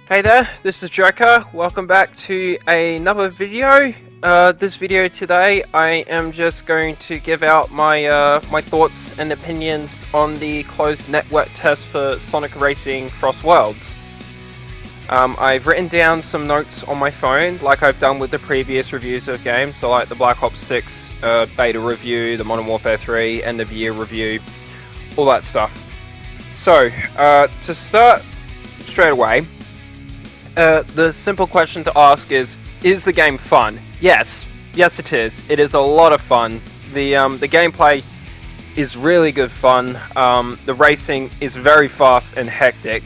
Hey there, this is Joker. Welcome back to another video. This video today, I am just going to give out my my thoughts and opinions on the closed network test for Sonic Racing Crossworlds. I've written down some notes on my phone, like I've done with the previous reviews of games, so like the Black Ops 6 beta review, the Modern Warfare 3 end of year review, all that stuff. So, to start straight away, the simple question to ask is the game fun? Yes it is. It is a lot of fun. The gameplay is really good fun. The racing is very fast and hectic.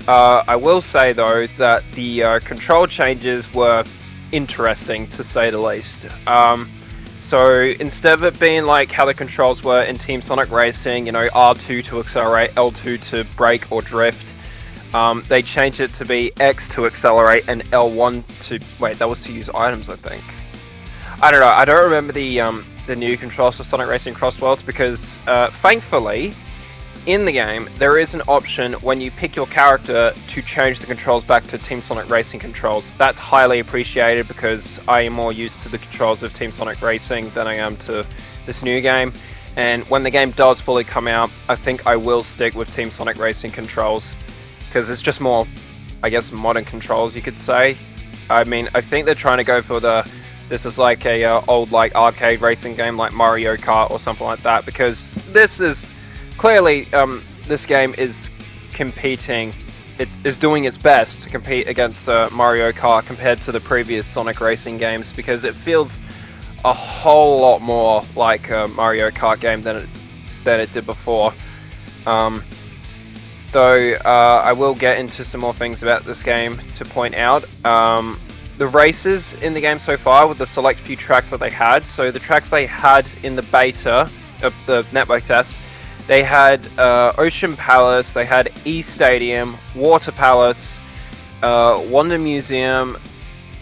I will say though that the control changes were interesting to say the least. So instead of it being like how the controls were in Team Sonic Racing, you know, R2 to accelerate, L2 to brake or drift, they changed it to be X to accelerate and L1 to... wait, that was to use items, I think. I don't know, I don't remember the new controls for Sonic Racing Crossworlds because, thankfully, in the game, there is an option when you pick your character to change the controls back to Team Sonic Racing controls. That's highly appreciated because I am more used to the controls of Team Sonic Racing than I am to this new game. And when the game does fully come out, I think I will stick with Team Sonic Racing controls. Because it's just more, I guess, modern controls, you could say. I mean, I think they're trying to go for this is like a old like arcade racing game like Mario Kart or something like that, because this is clearly, this game is competing, it is doing its best to compete against Mario Kart compared to the previous Sonic Racing games, because it feels a whole lot more like a Mario Kart game than it did before. Though I will get into some more things about this game to point out. The races in the game so far with the select few tracks that they had, so the tracks they had in the beta of the network test, they had Ocean Palace, they had E-Stadium, Water Palace, Wonder Museum,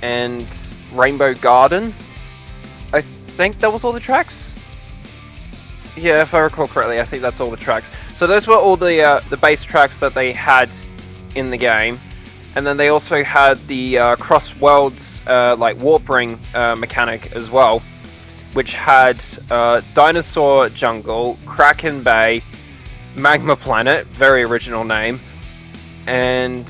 and Rainbow Garden. I think that was all the tracks? Yeah, if I recall correctly, I think that's all the tracks. So those were all the base tracks that they had in the game, and then they also had the Crossworlds like warp ring mechanic as well, which had Dinosaur Jungle, Kraken Bay, Magma Planet, very original name, and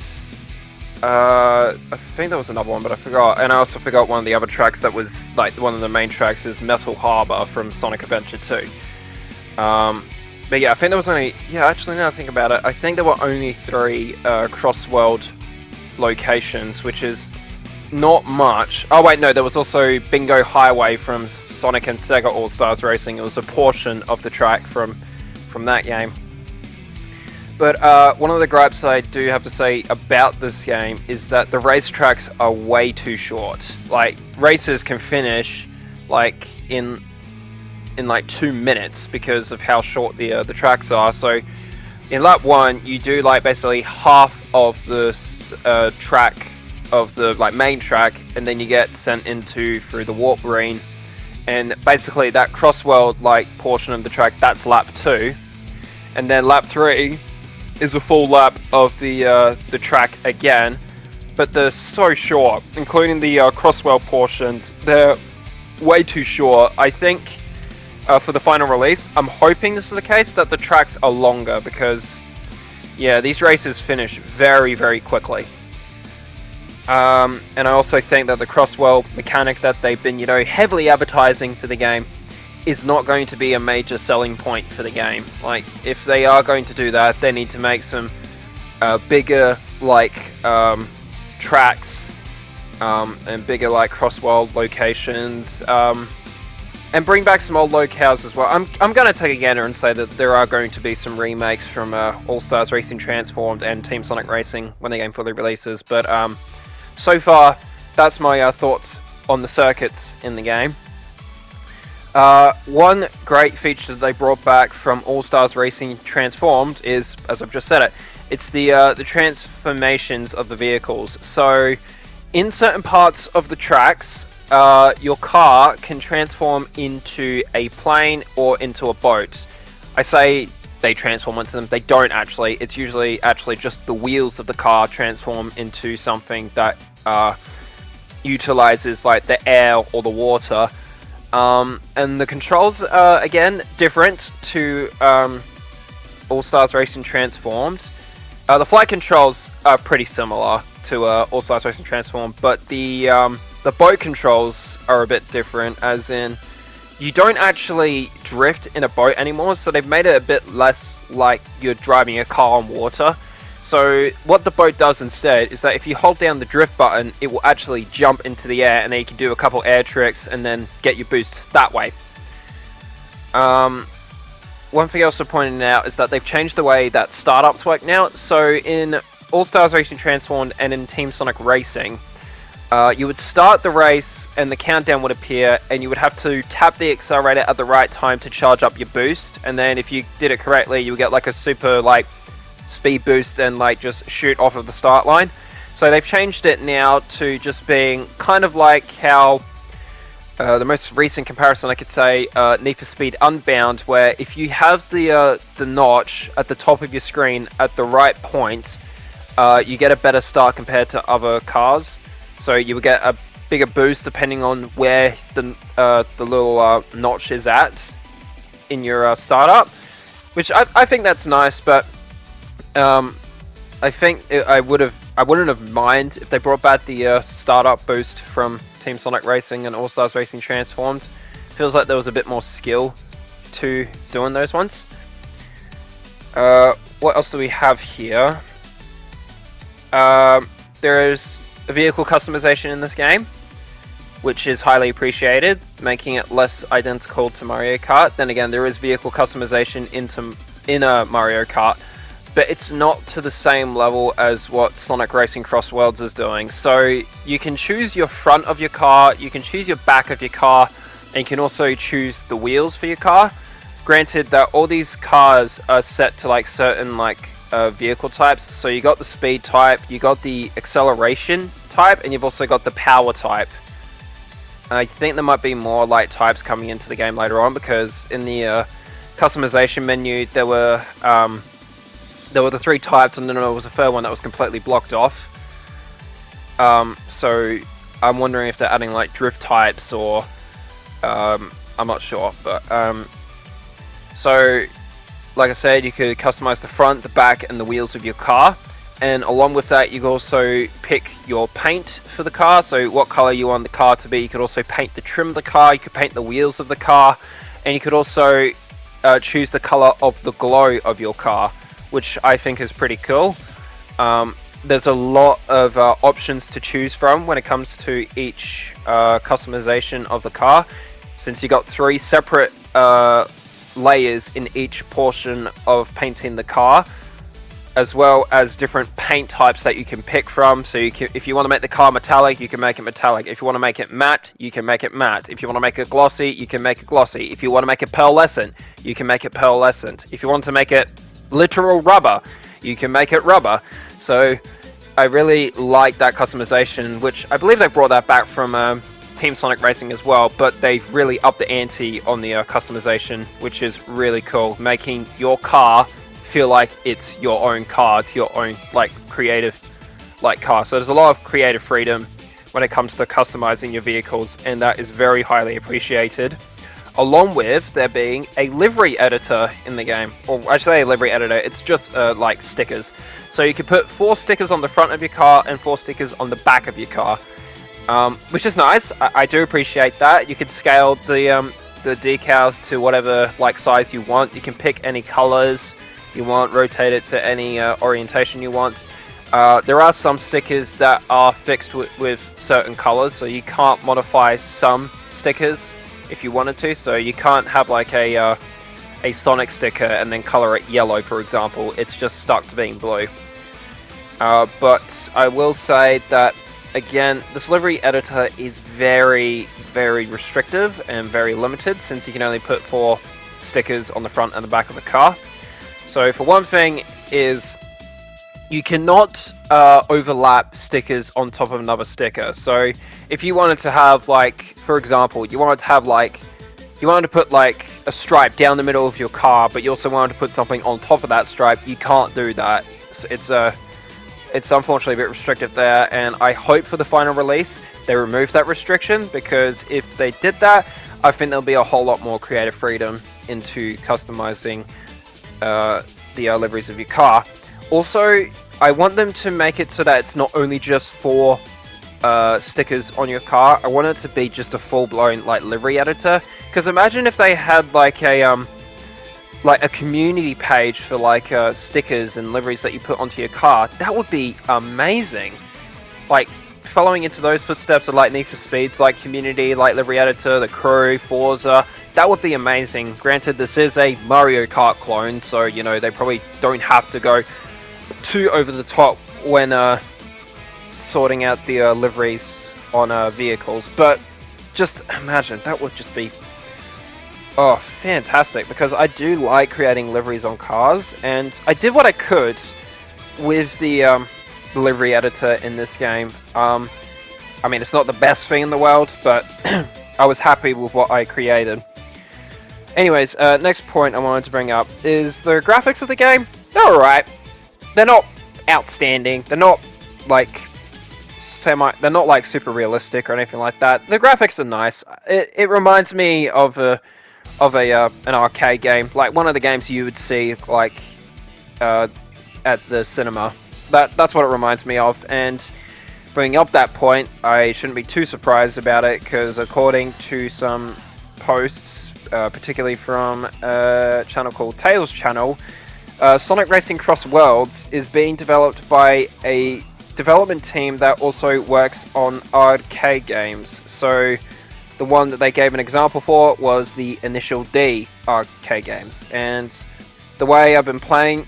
I think there was another one, but I forgot. And I also forgot one of the other tracks that was like one of the main tracks is Metal Harbor from Sonic Adventure 2. But yeah, I think there was only... yeah, actually, now I think about it, I think there were only 3 Crossworld locations, which is not much. Oh wait, no, there was also Bingo Highway from Sonic and Sega All-Stars Racing. It was a portion of the track from that game. But one of the gripes I do have to say about this game is that the racetracks are way too short. Like, races can finish, like, in like 2 minutes because of how short the tracks are. So in lap 1 you do like basically half of the track of the like main track, and then you get sent into through the warp ring, and basically that Crossworld like portion of the track, that's lap 2, and then lap 3 is a full lap of the track again, but they're so short, including the Crossworld portions. They're way too short. I think for the final release, I'm hoping this is the case, that the tracks are longer, because yeah, these races finish very, very quickly. And I also think that the Crossworld mechanic that they've been, you know, heavily advertising for the game is not going to be a major selling point for the game. Like, if they are going to do that, they need to make some bigger, like, tracks, and bigger, like, Crossworld locations, and bring back some old locales as well. I'm going to take a gander and say that there are going to be some remakes from All-Stars Racing Transformed and Team Sonic Racing when the game fully releases. But so far, that's my thoughts on the circuits in the game. One great feature that they brought back from All-Stars Racing Transformed is, as I've just said it, it's the transformations of the vehicles. So in certain parts of the tracks, your car can transform into a plane or into a boat. I say they transform into them. They don't actually. It's usually actually just the wheels of the car transform into something that utilizes like the air or the water. And the controls are again different to All Stars Racing Transformed. The flight controls are pretty similar to All Stars Racing Transformed, but the boat controls are a bit different, as in you don't actually drift in a boat anymore, so they've made it a bit less like you're driving a car on water. So what the boat does instead is that if you hold down the drift button, it will actually jump into the air, and then you can do a couple air tricks and then get your boost that way. One thing else to point out is that they've changed the way that startups work now. So in All Stars Racing Transformed and in Team Sonic Racing, you would start the race and the countdown would appear, and you would have to tap the accelerator at the right time to charge up your boost, and then if you did it correctly, you would get like a super like speed boost and like just shoot off of the start line. So they've changed it now to just being kind of like how the most recent comparison I could say, Need for Speed Unbound, where if you have the notch at the top of your screen at the right point, you get a better start compared to other cars. So you would get a bigger boost depending on where the little notch is at in your startup, which I think that's nice. But I think I wouldn't have mind if they brought back the startup boost from Team Sonic Racing and All Stars Racing Transformed. Feels like there was a bit more skill to doing those ones. What else do we have here? There is a vehicle customization in this game, which is highly appreciated, making it less identical to Mario Kart. Then again, there is vehicle customization in a Mario Kart, but it's not to the same level as what Sonic Racing Crossworlds is doing. So you can choose your front of your car, you can choose your back of your car, and you can also choose the wheels for your car. Granted that all these cars are set to like certain like vehicle types. So you got the speed type, you got the acceleration type, and you've also got the power type. I think there might be more like types coming into the game later on, because in the customization menu there were the 3 types, and then there was a third one that was completely blocked off. So I'm wondering if they're adding like drift types, or I'm not sure. But so like I said, you could customize the front, the back, and the wheels of your car. And along with that, you can also pick your paint for the car, so what color you want the car to be. You could also paint the trim of the car, you could paint the wheels of the car, and you could also choose the color of the glow of your car, which I think is pretty cool. There's a lot of options to choose from when it comes to each customization of the car, since you got 3 separate layers in each portion of painting the car, as well as different paint types that you can pick from. So you can, if you want to make the car metallic, you can make it metallic. If you want to make it matte, you can make it matte. If you want to make it glossy, you can make it glossy. If you want to make it pearlescent, you can make it pearlescent. If you want to make it literal rubber, you can make it rubber. So I really like that customization, which I believe they brought that back from Team Sonic Racing as well, but they've really upped the ante on the customization, which is really cool, making your car feel like it's your own car, it's your own like creative like car. So there's a lot of creative freedom when it comes to customizing your vehicles, and that is very highly appreciated, along with there being a livery editor in the game. Or I should say a livery editor, it's just like stickers. So you can put 4 stickers on the front of your car and 4 stickers on the back of your car, which is nice. I do appreciate that. You can scale the decals to whatever like size you want. You can pick any colors you want, rotate it to any orientation you want. There are some stickers that are fixed with certain colors, so you can't modify some stickers if you wanted to. So you can't have like a Sonic sticker and then color it yellow, for example. It's just stuck to being blue. But I will say that again, this livery editor is very, very restrictive and very limited, since you can only put 4 stickers on the front and the back of the car. So for one thing is you cannot overlap stickers on top of another sticker. So if you wanted to have like, for example, you wanted to put like a stripe down the middle of your car, but you also wanted to put something on top of that stripe, you can't do that. It's unfortunately a bit restrictive there, and I hope for the final release they remove that restriction, because if they did that, I think there'll be a whole lot more creative freedom into customizing the liveries of your car. Also, I want them to make it so that it's not only just for stickers on your car. I want it to be just a full-blown like livery editor. Because imagine if they had like a community page for like stickers and liveries that you put onto your car. That would be amazing. Like following into those footsteps of like Need for Speed's like community, like livery editor, the Crew, Forza. That would be amazing. Granted, this is a Mario Kart clone, so you know they probably don't have to go too over the top when sorting out the liveries on vehicles. But just imagine, that would just be fantastic, because I do like creating liveries on cars, and I did what I could with the livery editor in this game. I mean, it's not the best thing in the world, but I was happy with what I created. Anyways, next point I wanted to bring up is the graphics of the game. They're alright. They're not outstanding. They're not like they're not like super realistic or anything like that. The graphics are nice. It reminds me of an arcade game, like one of the games you would see like at the cinema. That's what it reminds me of. And bringing up that point, I shouldn't be too surprised about it, because according to some posts, particularly from a channel called Tails Channel, Sonic Racing Crossworlds is being developed by a development team that also works on arcade games. So the one that they gave an example for was the Initial D arcade games. And the way I've been playing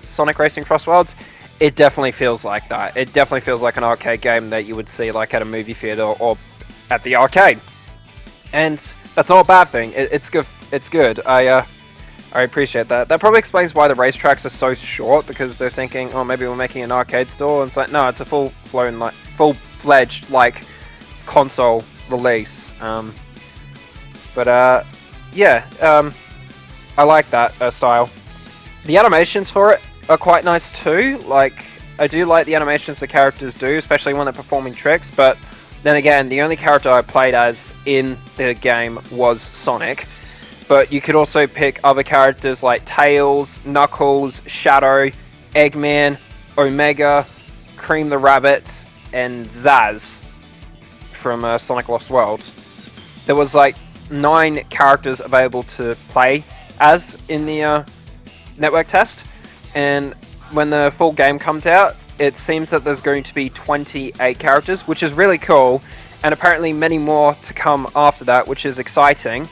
Sonic Racing Crossworlds, it definitely feels like that. It definitely feels like an arcade game that you would see like at a movie theater or at the arcade. And that's not a bad thing. It's good. It's good. I appreciate that. That probably explains why the racetracks are so short, because they're thinking, oh, maybe we're making an arcade store. And it's like, no, it's a full-fledged like console release. Yeah, I like that style. The animations for it are quite nice too. Like, I do like the animations the characters do, especially when they're performing tricks. But then again, the only character I played as in the game was Sonic. But you could also pick other characters like Tails, Knuckles, Shadow, Eggman, Omega, Cream the Rabbit, and Zaz from Sonic Lost Worlds. There was like 9 characters available to play as in the network test, and when the full game comes out, it seems that there's going to be 28 characters, which is really cool, and apparently many more to come after that, which is exciting.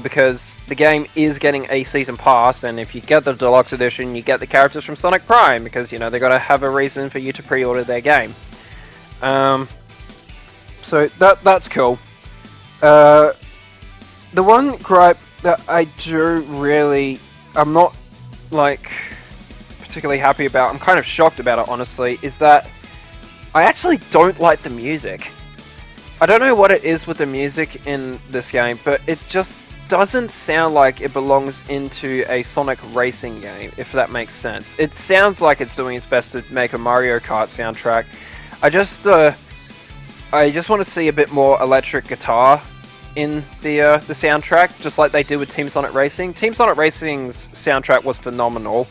Because the game is getting a season pass, and if you get the deluxe edition, you get the characters from Sonic Prime, because you know they're gonna have a reason for you to pre-order their game. So that's cool. The one gripe that I I'm not like particularly happy about. I'm kind of shocked about it, honestly. Is that I actually don't like the music. I don't know what it is with the music in this game, but it just doesn't sound like it belongs into a Sonic racing game, if that makes sense. It sounds like it's doing its best to make a Mario Kart soundtrack. I just want to see a bit more electric guitar in the soundtrack, just like they did with Team Sonic Racing. Team Sonic Racing's soundtrack was phenomenal,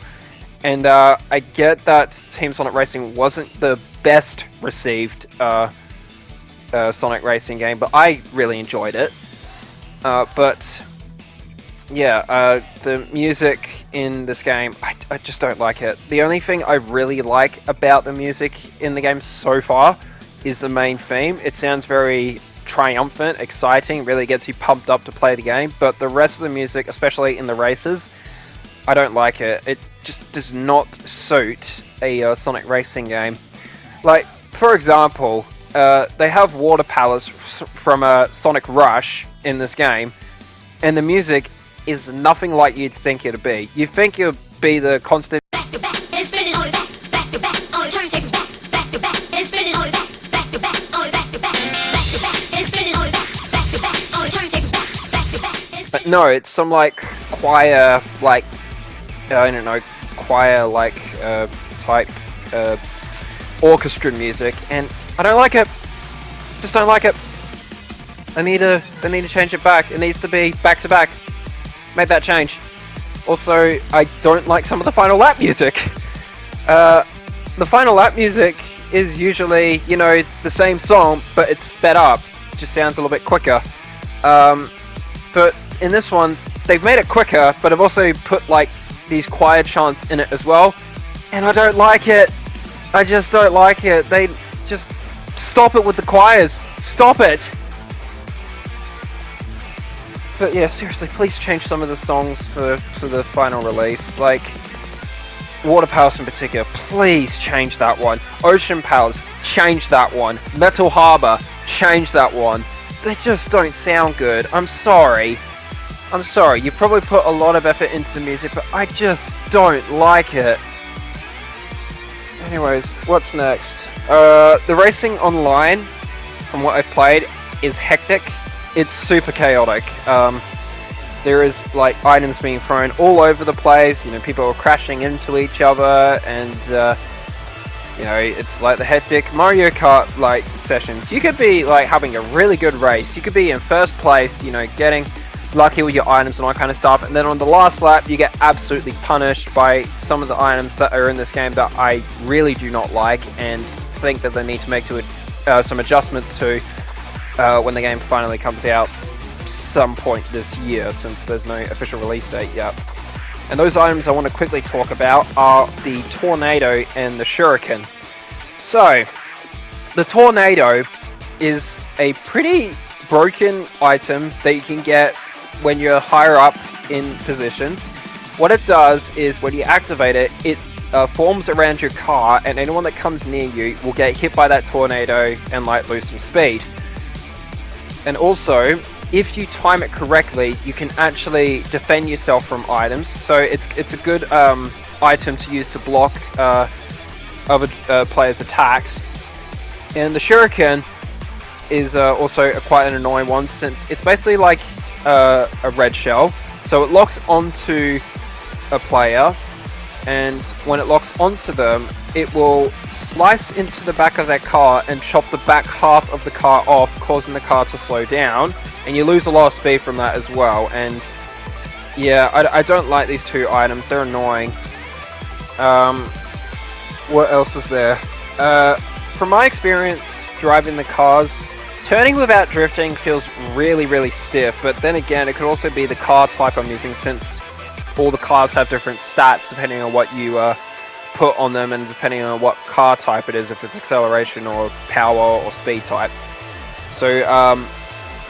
and I get that Team Sonic Racing wasn't the best received Sonic Racing game, but I really enjoyed it. But yeah, the music in this game, I just don't like it. The only thing I really like about the music in the game so far is the main theme. It sounds very triumphant, exciting, really gets you pumped up to play the game, but the rest of the music, especially in the races, I don't like it. It just does not suit a Sonic Racing game. Like, for example, they have water palace from Sonic Rush in this game, and the music is nothing like you'd think it'd be. You'd think it would be the constant No, it's some like choir, like I don't know, choir like type orchestra music, and I don't like it. Just don't like it. I need to change it back. It needs to be back to back. Make that change. Also, I don't like some of the final lap music. The final lap music is usually, you know, the same song, but it's sped up. It just sounds a little bit quicker. But in this one, they've made it quicker, but I've also put like these choir chants in it as well, and I don't like it. I just don't like it. They just stop it with the choirs. Stop it. But yeah, seriously, please change some of the songs for the final release. Like Water Palace in particular, please change that one. Ocean Palace, change that one. Metal Harbor, change that one. They just don't sound good. I'm sorry. I'm sorry. You probably put a lot of effort into the music, but I just don't like it. Anyways, what's next? The racing online, from what I've played, is hectic. It's super chaotic. There is like items being thrown all over the place. You know, people are crashing into each other, and you know, it's like the hectic Mario Kart like sessions. You could be like having a really good race. You could be in first place, you know, getting lucky with your items and all that kind of stuff, and then on the last lap you get absolutely punished by some of the items that are in this game that I really do not like, and think that they need to make to it some adjustments to when the game finally comes out some point this year, since there's no official release date yet. And those items I want to quickly talk about are the Tornado and the Shuriken. So, the Tornado is a pretty broken item that you can get when you're higher up in positions. What it does is when you activate it, it forms around your car, and anyone that comes near you will get hit by that tornado and like lose some speed. And also, if you time it correctly, you can actually defend yourself from items. So it's a good item to use to block other players' attacks. And the Shuriken is also quite an annoying one, since it's basically like a red shell. So it locks onto a player, and when it locks onto them, it will slice into the back of their car and chop the back half of the car off, causing the car to slow down, and you lose a lot of speed from that as well. And yeah, I don't like these two items. They're annoying. What else is there? From my experience driving the cars, turning without drifting feels really stiff, but then again, it could also be the car type I'm using, since all the cars have different stats depending on what you put on them, and depending on what car type it is, if it's acceleration or power or speed type. So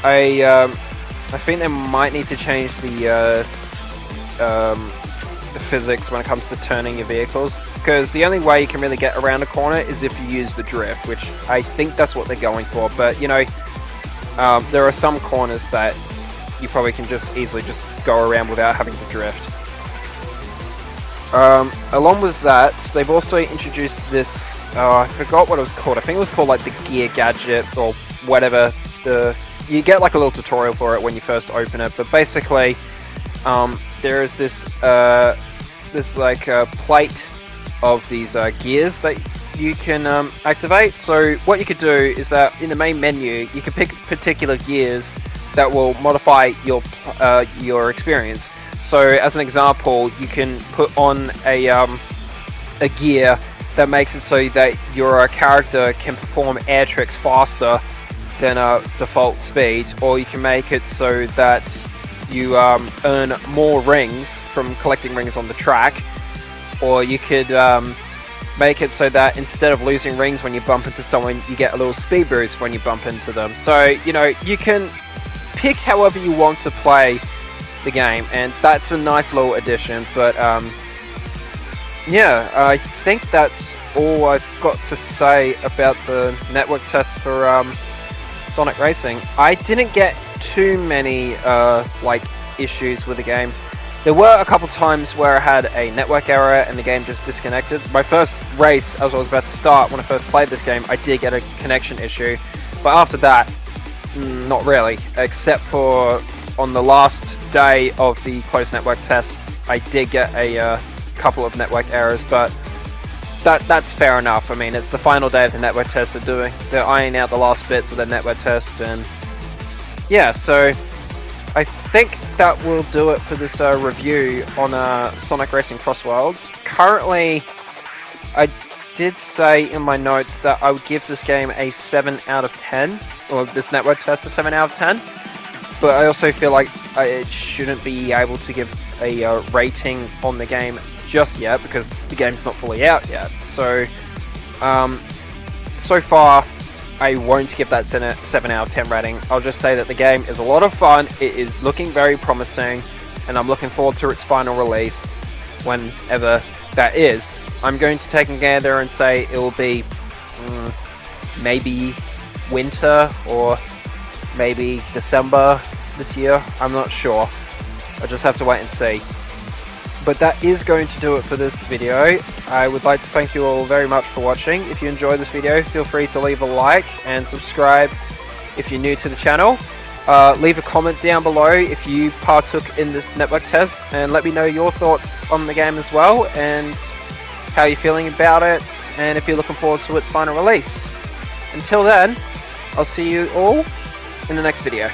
I think they might need to change the physics when it comes to turning your vehicles, because the only way you can really get around a corner is if you use the drift, which I think that's what they're going for. But you know, there are some corners that you probably can just easily just go around without having to drift. Along with that, they've also introduced this, I forgot what it was called. I think it was called like the Gear Gadget or whatever. You get like a little tutorial for it when you first open it, but basically there is this like plate of these gears that you can activate. So what you could do is that in the main menu you can pick particular gears that will modify your experience. So as an example, you can put on a gear that makes it so that your character can perform air tricks faster than default speed, or you can make it so that you earn more rings from collecting rings on the track, or you could make it so that instead of losing rings when you bump into someone, you get a little speed boost when you bump into them. So, you know, you can pick however you want to play the game, and that's a nice little addition. But yeah, I think that's all I've got to say about the network test for Sonic Racing. I didn't get too many like issues with the game. There were a couple times where I had a network error and the game just disconnected. My first race, as I was about to start, when I first played this game, I did get a connection issue, but after that, not really, except for on the last day of the closed network test, I did get a couple of network errors, but that's fair enough. I mean, it's the final day of the network test. They're ironing out the last bits of the network test, and yeah, so I think that will do it for this review on Sonic Racing Crossworlds. Currently, I did say in my notes that I would give this game a 7 out of 10, or this network test a 7 out of 10, but I also feel like it shouldn't be able to give a rating on the game just yet, because the game's not fully out yet. So, so far, I won't give that 7 out of 10 rating. I'll just say that the game is a lot of fun, it is looking very promising, and I'm looking forward to its final release, whenever that is. I'm going to take a gander and say it will be maybe winter or maybe December this year. I'm not sure. I just have to wait and see. But that is going to do it for this video. I would like to thank you all very much for watching. If you enjoyed this video, feel free to leave a like and subscribe if you're new to the channel. Leave a comment down below if you partook in this network test, and let me know your thoughts on the game as well, and how you're feeling about it, and if you're looking forward to its final release. Until then, I'll see you all in the next video.